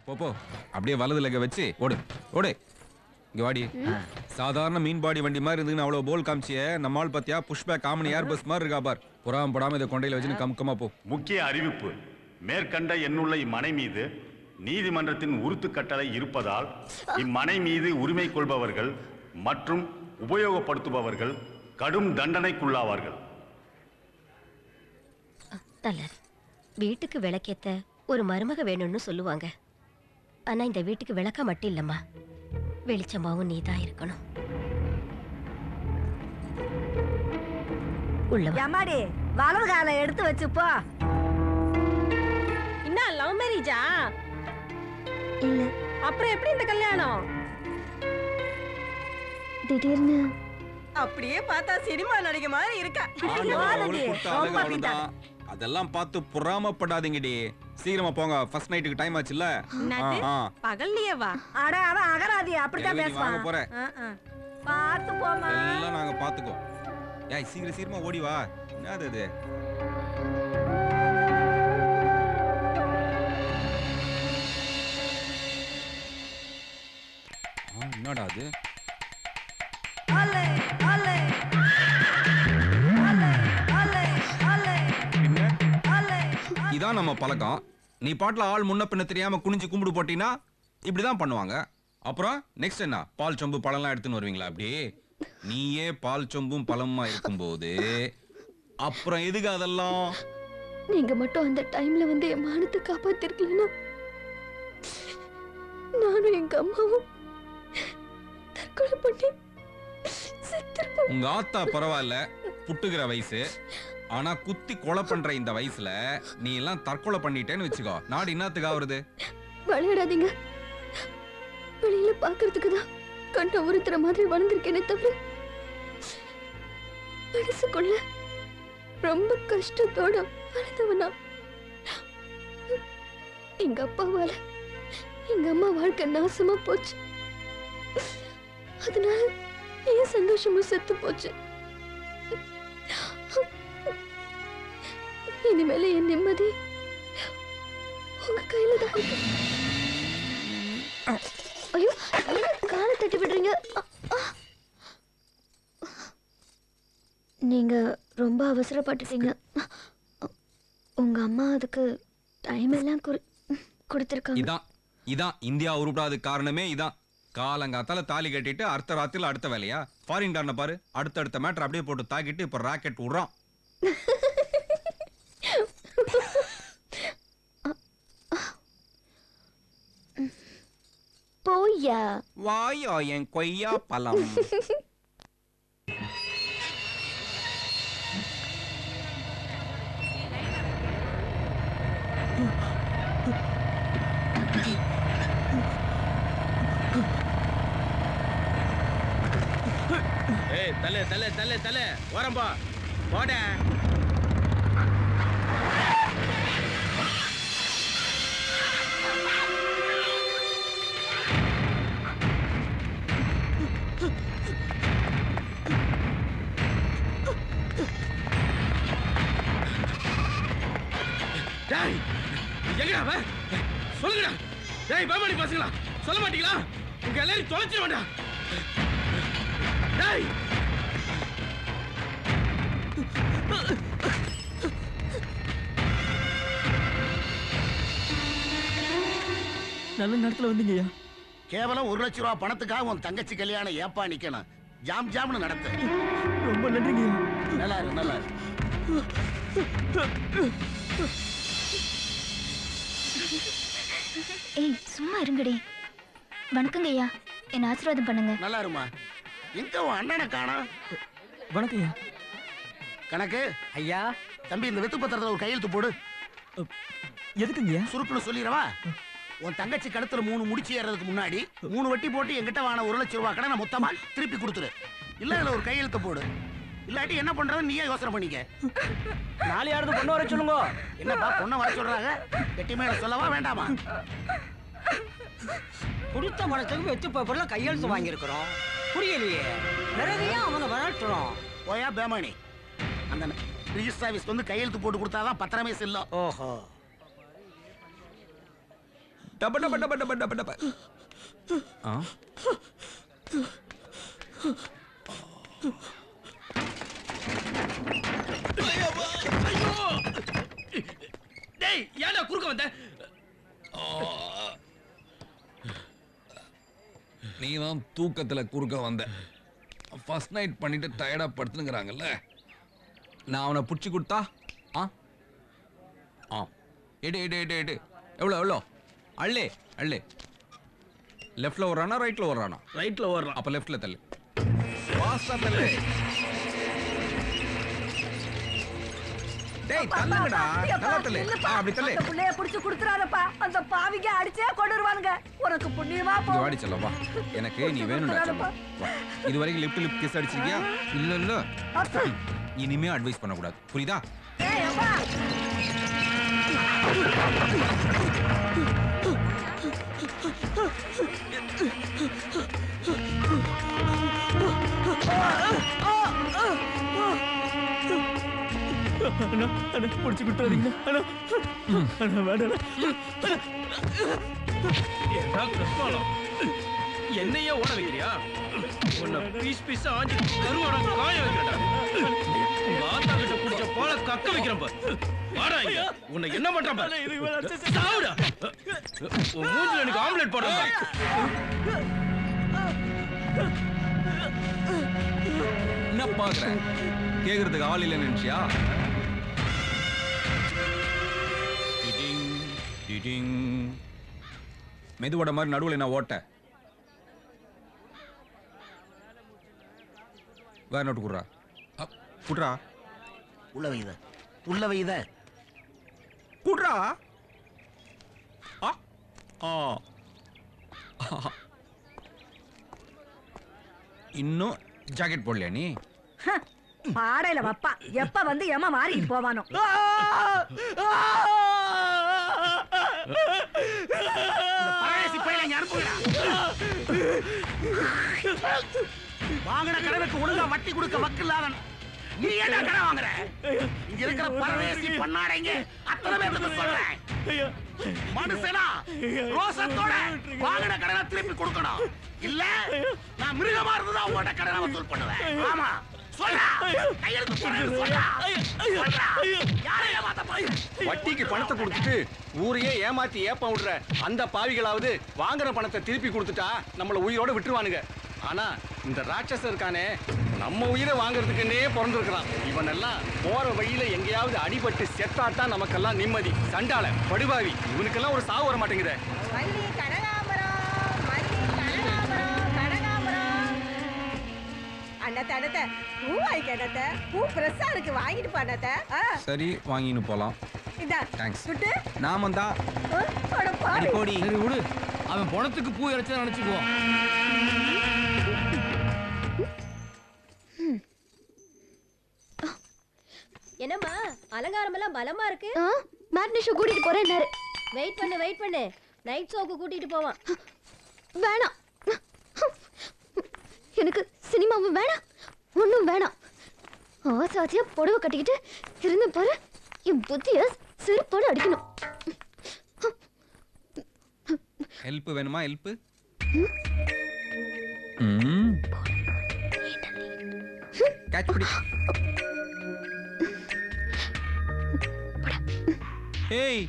போ அப்படியே வலது லெக்க வச்சு ஓடு ஓடு. இங்க வாடி. சாதாரண மீன்பாடி வண்டி மாதிரி இருந்துன்னு அவ்வளவு போல் காமிச்சியே, நம்மால் பத்தியா புஷ்பேக் காமன் ஏர் பஸ் மாதிரி இருக்கா பார். புறாம போடாம இதை கொண்டையில வச்சு கம்கமா போ. முக்கிய அறிவிப்பு. மேற்கண்ட எண்ணுள்ள இம்மனை மீது நீதிமன்றத்தின் உறுத்து கட்டளை இருப்பதால் இம்மனை மீது உரிமை கொள்பவர்கள் மற்றும் உபயோகப்படுத்துபவர்கள் கடும் தண்டனைக்குள்ளாவார்கள். வீட்டுக்கு விளக்கேத்த ஒரு மருமக வேணும்னு சொல்லுவாங்க. ஆனா இந்த வீட்டுக்கு விளக்க மட்டும் இல்லம்மா, வெளிச்சமாவும் நீதான் இருக்கணும். உள்ளமாடி வலது காலை எடுத்து வச்சுப்போ. என்ன லவ் மேரேஜா? இல்ல. அப்புறம் எப்படி இந்த கல்யாணம்? திடீர்னு அப்படியே பார்த்தா சினிமா நடிகை மாதிரி இருக்கா. அதெல்லாம் பார்த்து புறாமப்படாதீங்கடி. சீக்கிரமா போங்க, ஃபர்ஸ்ட் நைட்டுக்கு டைம் ஆச்சுல்ல. பகல்லையே வா. அட அவன் அகராதி அப்படிதான் பேசுவான். போறேன். பார்த்து போமா. எல்லாம் நாங்க பாத்துக்கோ. ஏய் சீக்கிரம் சீக்கிரமா ஓடி வா. என்னது இது? என்னடா அது? இதான் நம்ம பழக்கம். நீ பாட்டுல ஆள் முன்ன பின்ன தெரியாம குனிஞ்சு கும்பிடு போட்டீங்கன்னா இப்படிதான் பண்ணுவாங்க. அப்புறம் நெக்ஸ்ட் என்ன, பால் சொம்பு பழம்லாம் எடுத்துன்னு வருவீங்களா? அப்படி நீயே பால் சொம்பும் பழமா இருக்கும்போது அப்புறம் எதுக்கு அதெல்லாம்? நீங்க மட்டும் அந்த டைம்ல வந்து என் மானத்தை காப்பாத்திருக்கலன்னா நானும் எங்க அம்மாவும் தற்கொலை பண்ணி செத்துருப்போம். உங்க ஆத்தா பரவாயில்ல, புட்டுகிற வயசு. ஆனா குத்தி கொலை பண்ற இந்த வயசுல நீ எல்லாம் தற்கொலை பண்ணிட்டேன்னு வச்சுக்கோ, நாடு என்னத்துக்கு ஆகுறது? விளையாடாதீங்க. வெளியில பாக்குறதுக்கு தான் கண்ண உறுத்துற மாதிரி வளர்ந்துருக்கேனே தவிர மனசுக்குள்ள ரொம்ப கஷ்டத்தோட வளர்ந்தவனா. எங்க அப்பாவால எங்க அம்மா வாழ்க்கை நாசமா போச்சு. அதனால என் சந்தோஷமும் செத்து போச்சு. இனிமேல என் நிம்மதி உங்க கையில தான் இருக்கு. ஐயோ, காலை தட்டி விடுறீங்க. நீங்க ரொம்ப அவசரப்பட்டுட்டீங்க. உங்க அம்மா அதுக்கு டைம் எல்லாம் கொடுத்திருக்காங்க. இதான் இந்தியா உருப்படாத காரணமே இதான். காலங்காத்தால தாலி கட்டிட்டு அடுத்த ராத்திரில அடுத்த வேலையா? ஃபாரின் காரனை பாரு, அடுத்த மேட்டர் அப்படியே போட்டு தாக்கிட்டு இப்ப ராக்கெட் விடுறான். போய்யா வாயா என் கொய்யா பழம். ஏய் தல தல தல தல வரம்பா போட. டேய் எங்கடா வா சொல்லுடா. டேய் பாமணி பசங்களா சொல்ல மாட்டீங்களா? உங்க எல்லாரும் தொலைச்சு வேண்டாம். டேய் நல்ல நேரத்துல வந்தீங்கய்யா. கேவலம் 1 லட்சம் ரூபாய் பணத்துக்காக உன் தங்கச்சி கல்யாணம் ஏப்பா நிக்கணும்? ஜாம் ஜாம்னு நடத்து. ரொம்ப நன்றிங்கய்யா. நல்லா இருக்கு நல்லா இருக்கு. ஏய் சும்மா இருங்கடி. வணக்கங்க ஐயா, என்ன ஆசீர்வாதம் பண்ணுங்க. நல்லா இருமா. எங்க உன் அண்ணனை காணோம்? வணக்கம் ஐயா. கணக்கு ஐயா. தம்பி இந்த வெத்து பத்திரத்துல ஒரு கையெழுத்து போடு. எதுக்குங்கய்யா? சுருக்குன்னு சொல்லிடவா? உன் தங்கச்சி கழுத்துல 3 முடிச்சு ஏறதுக்கு முன்னாடி 3 வட்டி போட்டு என்கிட்ட வாங்கின 1 லட்சம் ரூபாய் கடனை மொத்தமா திருப்பி கொடுத்துரு. இல்ல இதுல ஒரு கையெழுத்து போடு. இல்லாட்டி என்ன பண்றது நீயே யோசனை பண்ணிக்க. 4 யாராவது பொண்ணு வர சொல்லுங்க. என்னப்பா பொண்ணை வர சொல்றாங்க? கெட்டி மேல சொல்லவா வேண்டாமா? கொடுத்த பணத்துக்கு வெத்து பேப்பர்ல கையெழுத்து வாங்கியிருக்கிறோம். புரியலையே, நிறைய அவங்க வரட்டுறோம். போயா பேமானி, அந்த ரிஜிஸ்டர் ஆபீஸ் வந்து கையெழுத்து போட்டு கொடுத்தாதான் பத்திரமே செல்லும். ஓஹோ. டப டப டப டப டப டப. ஆ டேய் ஏன்டா குறுக்க வந்த? நீ தான் தூக்கத்துல குறுக்க வந்த. ஃபர்ஸ்ட் நைட் பண்ணிட்டு டயர்டா படுத்துங்கறாங்கல்ல. நான் அவனை புடிச்சு கொடுத்தா ஆ ஆ எடு எடு எடு எடு. எவ்வளோ அள்ளே அள்ளே. லெஃப்ட்ல ஓடுறானா ரைட்ல ஓடுறானா? ரைட்ல ஓடுறான். அப்ப லெஃப்ட்ல தள்ளு. ஃபாஸ்டா தள்ளு. டேய் தள்ளுங்கடா. நல்லா தள்ளு. அப்படி தள்ளு. அந்த புள்ளைய புடிச்சு குடுத்துறாதப்பா. அந்த பாவிங்க அடிச்சே கொண்டு வருவானுங்க. உனக்கு புண்ணியமா போ. இங்க வாடி செல்லம் வா. எனக்கு நீ வேணும்டா செல்லம். வா. இது வரைக்கும் லிப் கிஸ் அடிச்சிருக்கியா? இல்ல அப்பா. இனிமே அட்வைஸ் பண்ண கூடாது. புரியுதா? ஏய் அப்பா. அண்ணா புடிச்சு விட்டுறாதீங்க அண்ணா. அண்ணா வேடா. ஏடா கஸ்மாலம். என்னையே ஓட வைக்கிறியா? உன்னை பீஸ் ஆஞ்சி கருவாடா காய வைக்கிறடா. உங்க ஆத்தா கிட்ட குடிச்ச பாலை கக்க வைக்கிறேன் பார். வாடா இங்க. உன்னை என்ன பண்றேன் பார். சாவுடா. உன் மூஞ்சில எனக்கு ஆம்லெட் போடுறேன் பார். என்ன பாக்குற? கேக்குறதுக்கு ஆள் இல்லைன்னு நினைச்சியா? டிடிங் டிடிங். மெதுவோட மாதிரி நடுவில் என்ன ஓட்ட? வேற நோட்டு குடுறா. குடுறா. உள்ள வைத குடுறா. ஆ ஆ. இன்னும் ஜாக்கெட் போடலையா நீ? பாடையில வப்பா. எப்ப வந்து ஏமா மாறிட்டு போவானோ. பரதேசி பையல இங்க அனுப்புங்கடா. வாங்கின கடனுக்கு ஒழுங்கா வட்டி கொடுக்க வக்கில்லாதன் நீ என்ன கடை வாங்குற? இங்க இருக்கிற பரதேசி பண்ணாடைங்க அத்தனை பேருக்கு சொல்றேன். மனுஷனா ரோசத்தோட வாங்கின கடனை திருப்பி கொடுக்கணும். இல்ல நான் மிருகமா இருந்ததா உங்கள்ட்ட கடனை வசூல் பண்ணுவேன். ஆமா சொல்றா. கையெழுத்து போடுறது சொல்றா. சொல்றா. யாரை ஏமாத்த போய் வட்டிக்கு பணத்தை கொடுத்துட்டு ஊரையே ஏமாத்தி ஏப்ப விடுற அந்த பாவிகளாவது வாங்குற பணத்தை திருப்பி கொடுத்துட்டா நம்மள உயிரோட விட்டுருவானுங்க. ஆனா இந்த ராட்சசன் இருக்கானே நம்ம உயிரை வாங்குறதுக்குன்னே பிறந்திருக்கிறான். இவன் எல்லாம் போற வழியில எங்கேயாவது அடிபட்டு செத்தாத்தான் நமக்கெல்லாம் நிம்மதி. சண்டாள படுபாவி இவனுக்கெல்லாம் ஒரு சாவு வர மாட்டேங்குதே. மல்லி கனகாம்பரம், மல்லி கனகாம்பரம், கனகாம்பரம். அண்ணாத்த அண்ணாத்த பூ வாங்கிக்க அண்ணாத்த. பூ ஃப்ரெஷ்ஷா இருக்கு, வாங்கிட்டு போ அண்ணாத்த. சரி வாங்கின்னு போலாம். இந்தா தேங்க்ஸ். சுட்டு. நாம தான் அட பாவி. கோடி. சரி விடு. அவன் பணத்துக்கு பூ இறைச்சா நினைச்சுக்குவான். என்னம்மா அலங்காரம் எல்லாம் பலமா இருக்கு. மேட்னி ஷோ கூட்டிட்டு போறேன்னாரு. வெயிட் பண்ணு. நைட் ஷோக்கு கூட்டிட்டு போவான். வேணாம். எனக்கு சினிமாவும் வேணாம், ஒன்றும் வேணாம். ஆசாசியா புடவை கட்டிக்கிட்டு இருந்து பாரு, என் புத்திய செருப்போடு அடிக்கணும். ஹெல்ப் வேணுமா? ஹெல்ப்? கேட்ச் பிடி. ஏய்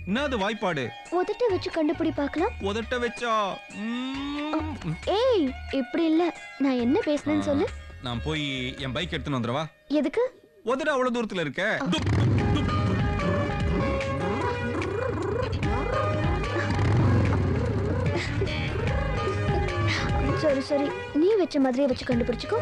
என்னது வாய்ப்பாடு? உதட்ட வச்சு கண்டுபிடி பார்க்கலாம். உதட்ட வச்சா? ஏய் இப்படி இல்ல, நான் என்ன பேசுனேன்னு சொல்லு. நான் போய் என் பைக் எடுத்துன்னு வந்துடவா? எதுக்கு? உதட்ட அவ்வளவு தூரத்துல இருக்க. சரி நீ வச்ச மாதிரியே வச்சு கண்டுபிடிச்சுக்கோ.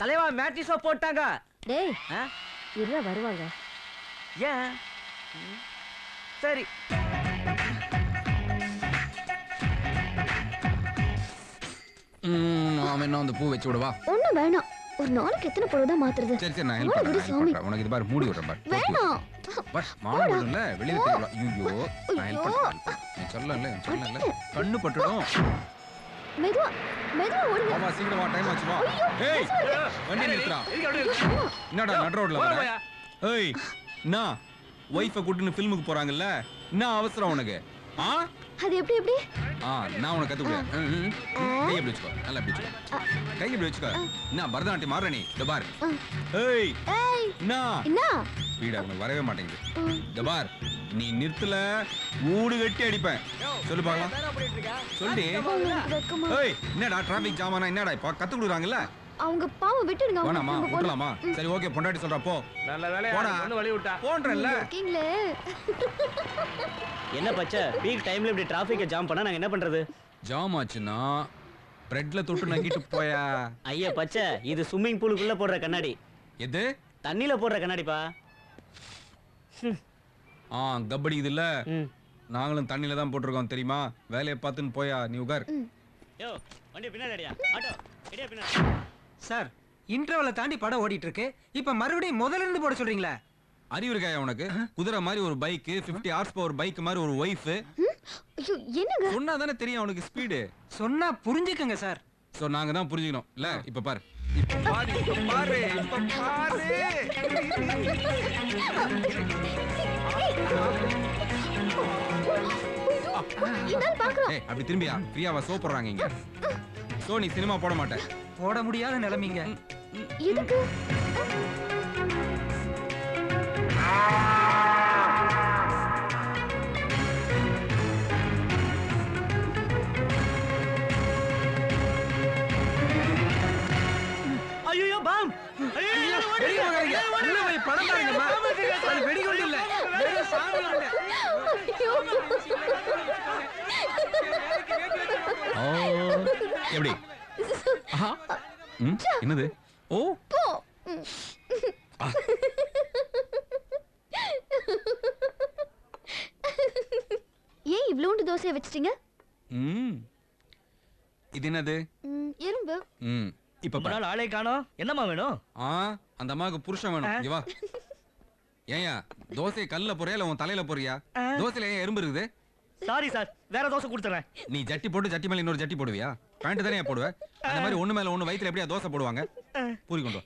தலைவா மேட்னி ஷோ போட்டாங்க. டேய் இருடா வருவாங்க. ஏன்? சரி அவன் என்ன வந்து பூ வச்சு விடுவா? ஒண்ணு வேணாம். ஒரு நாளைக்கு எத்தனை புடவை தான் மாத்துறது? சரி நான் ஹெல்ப் பண்றேன். உனக்கு இது பாரு மூடி விடுறேன் பாரு. வேணாம். பட் மானம் இல்ல வெளியில தெரியல. ஐயோ நான் ஹெல்ப் பண்றேன். சொல்லல கண்ணு பட்டுடும். மெதுவா மெதுவா ஓடுங்க. பாபா சீக்கிரம் வா, டைம் ஆச்சு வா. ஏய் வண்டி நிறுத்துடா. என்னடா நட் ரோட்ல வர? ஏய் நான் வைஃபை கூட்டின்னு ஃபில்முக்கு போறாங்கல்ல, என்ன அவசரம் உனக்கு? ஆ அது எப்படி நான் உனக்கு கத்து கொடுறேன். கை எப்படி வச்சுக்கோ, நல்லா எப்படி வச்சுக்கோ, கை எப்படி வச்சுக்கோ. என்ன பரதநாட்டியம் மாறுற நீ? இந்த பார். ஏய் ஏய் என்ன என்ன ஸ்பீடா உனக்கு வரவே மாட்டேங்குது. இந்த பார், நீ நிறுத்தல ஊடு கட்டி அடிப்பேன். சொல்லு பார்க்கலாம். சொல்லி உங்களுக்கு வெக்கமா? ஏய் என்னடா டிராபிக் ஜாமானா என்னடா இப்ப கத்து கொடுக்குறாங்கல்ல? அவங்க பாவம் விட்டுடுங்க. வேணாமா நம்ம போலாம். விட்டுலாமா? சரி ஓகே, பொண்டாட்டி சொல்றா போ. நல்ல வேலையா போடா. வந்து வழி விட்டா. போன்றல்ல. இருக்கீங்களே. என்ன பச்சை பீக் டைம்ல இப்படி டிராஃபிக்கை ஜாம் பண்ணா நாங்க என்ன பண்றது? ஜாம் ஆச்சுன்னா பிரெட்ல தொட்டு நக்கிட்டு போயா. ஐயா பச்சை, இது ஸ்விம்மிங் பூலுக்குள்ள போடுற கண்ணாடி. எது? தண்ணியில போடுற கண்ணாடிப்பா. கபடி இதுல நாங்களும் தண்ணில தான் போட்டிருக்கோம் தெரியுமா? வேலையை பார்த்துன்னு போயா நீ உகார். யோ வண்டி பின்னாடி அடியா. ஆட்டோ எடியா பின்னாடி. சார் இன்டர்வலை தாண்டி படம் ஓடிட்டு இருக்கு. இப்ப மறுபடியும் முதல்ல இருந்து போட சொல்றீங்களா? அறிவு இருக்காயா உனக்கு? குதிரை மாதிரி ஒரு பைக், 50 ஹார்ஸ் பவர் பைக் மாதிரி ஒரு ஒய்ஃப். ஐயோ என்னங்க? சொன்னா தானே தெரியும் அவனுக்கு ஸ்பீடு. சொன்னா புரிஞ்சுக்கங்க சார். சோ நாங்க தான் புரிஞ்சுக்கணும் இல்ல? இப்ப பாரு, இப்ப பாரு, இப்ப பாரு, இப்ப பாரு. இதான் பாக்குறோம். ஏய் அப்படி திரும்பியா? பிரியாவா சோ போடுறாங்க இங்க. சோ நீ சினிமா போட மாட்டே. போட முடியாத நிலைமைங்க. எதுக்கு? ஐயோ பாம். உள்ள போய் படம் பாருங்கம்மா. அது வெடிகுண்டு இல்ல, வெறும் சாமி உருண்டை. எப்படி? என்னது? ஓ ஏன் இவ்ளோண்டு தோசையை வச்சிட்டீங்க? இது என்னது? எறும்பு. இப்ப பாரு. ஆளே காணோம். என்னம்மா வேணும்? அந்த அம்மாவுக்கு புருஷன் வேணும். இங்க வா. ஏயா தோசை கல்ல போறியா இல்ல உன் தலையில போறியா? தோசையில ஏன் எறும்பு இருக்குது? சாரி சார், வேற தோசை கொடுத்துறேன். நீ ஜட்டி போட்டு ஜட்டி மேல இன்னொரு ஜட்டி போடுவியா? பேண்ட் தானே போடுவ? அந்த மாதிரி ஒண்ணு மேல ஒண்ணு வயித்துல எப்படியா தோசை போடுவாங்க? பூரி கொண்டு வா.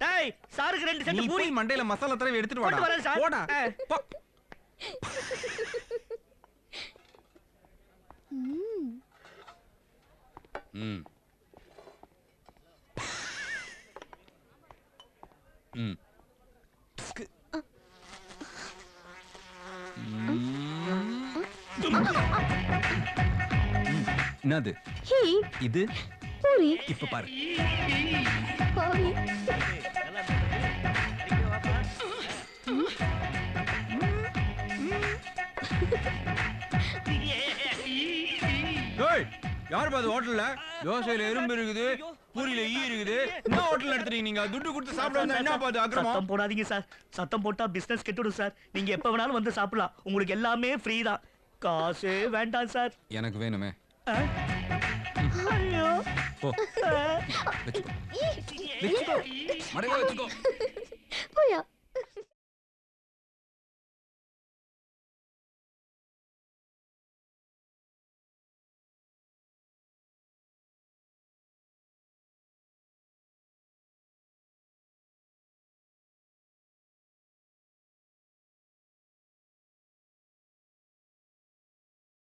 டேய் சாருக்கு 2 செட் நீ பூரி. பூரி மண்டையில மசாலா தடவி எடுத்துட்டு கொண்டு வரேன் வாடா. சார். போடா. போ. ம் ம் என்னது? ஹே இது பூரி. இப்ப பாரு. பாவி. ஏய் யார் பாது ஹோட்டல்ல தோசையில எறும்பு இருக்குது, பூரியில ஈ இருக்குது. என்ன ஹோட்டல்ல எடுத்துறீங்க நீங்க? துட்டு கொடுத்து சாப்பிட வந்தா என்ன பாது அக்கிரமம்? சத்தம் போடாதீங்க சார். சத்தம் போட்டா பிசினஸ் கெட்டுடும் சார். நீங்க எப்ப வேணாலும் வந்து சாப்பிடலாம். உங்களுக்கு எல்லாமே ஃப்ரீ தான். காசே வேண்டாம் சார். எனக்கு வேணுமே. ஐயோ போ. வெச்சுக்கோ. வெச்சுக்கோ. மடங்க வெச்சுக்கோ.